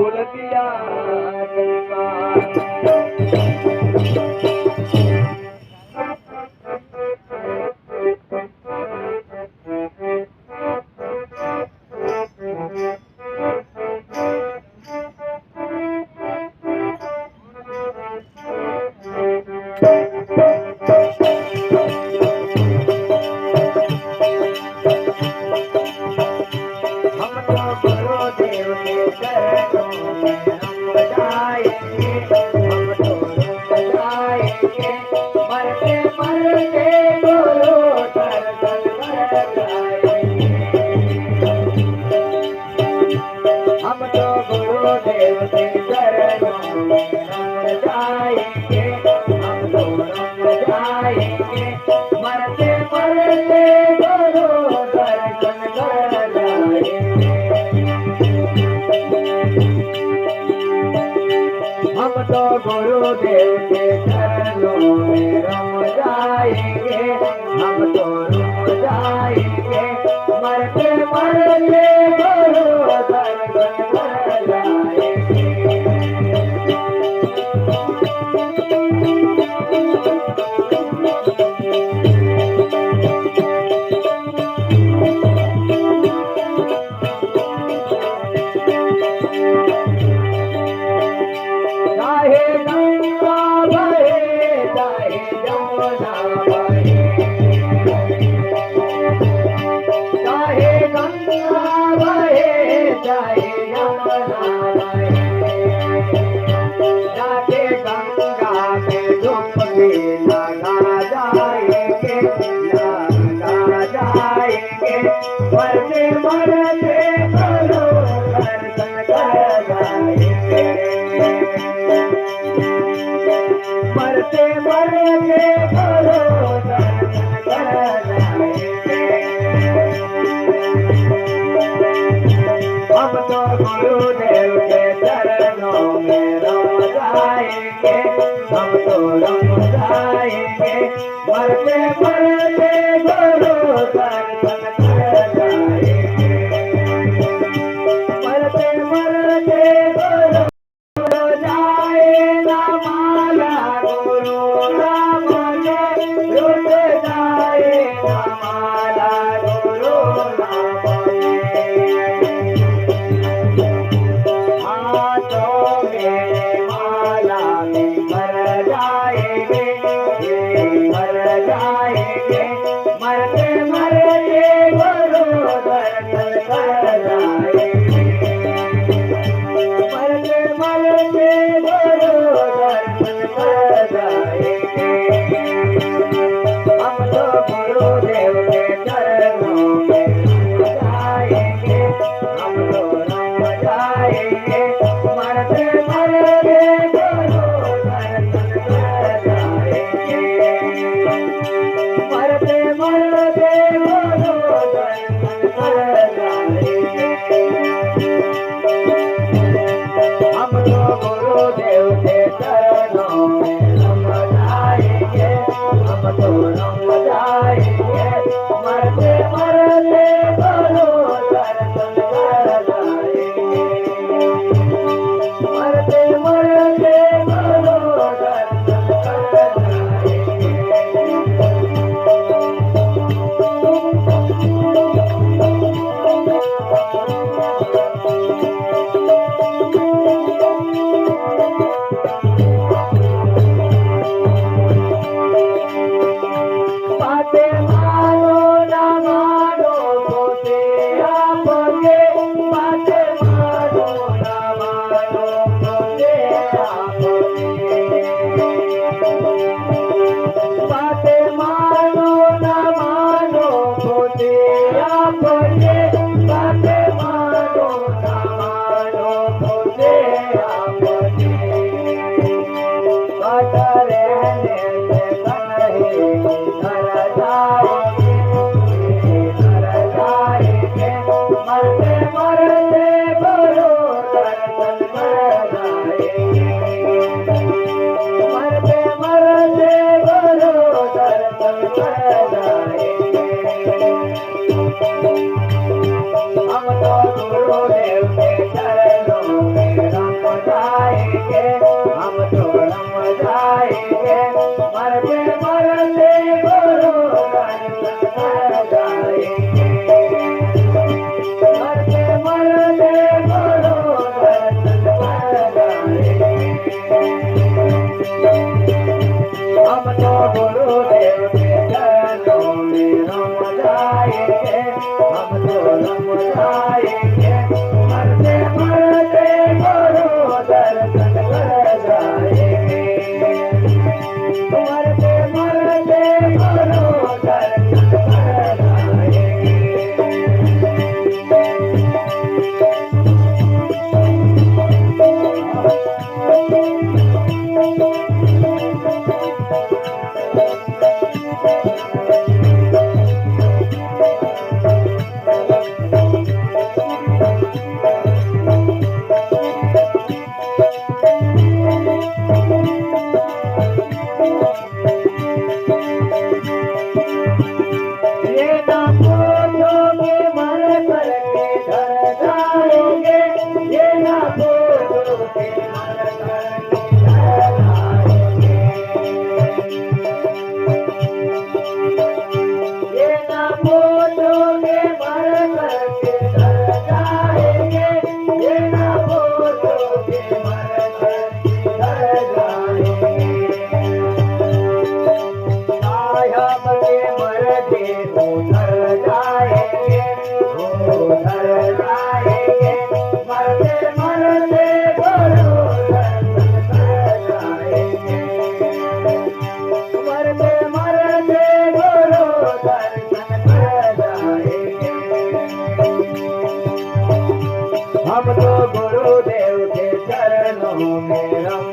भूल दिया गुरुदेव के चरणों में रम जाएंगे हम तो रुक जाएंगे मरते मरते गुरु दर्शन कर जाएंगे गुरुदेव के चरणों में रम जाएंगे हम तो रम जाएंगे मरते मरते गुरु दर्शन कर जाएंगे मरते मरते गुरु जाए ना माला गुरु राम रुक जाए ना माला गुरु राम जाएंगे, हम तो रम जाएंगे, मरते मरते गुरु दर्शन कर जाएंगे, मरते मरते गुरु दर्शन कर जाएंगे। ये ना पूछोगे मर करके डर जाओगे, ये ना पूछोगे मर करके डर जाओगे, ये ना पूछोगे मर करके डर जाएंगे, ये ना पूछोगे मर करके डर जाएंगे। साहब के मरते उधर जाएंगे, उधर जाएंगे, मरते मरते गुरु दर्शन कर जाएंगे, मरते मरते गुरु दर्शन कर जाएंगे। हम तो गुरुदेव के चरणों में रम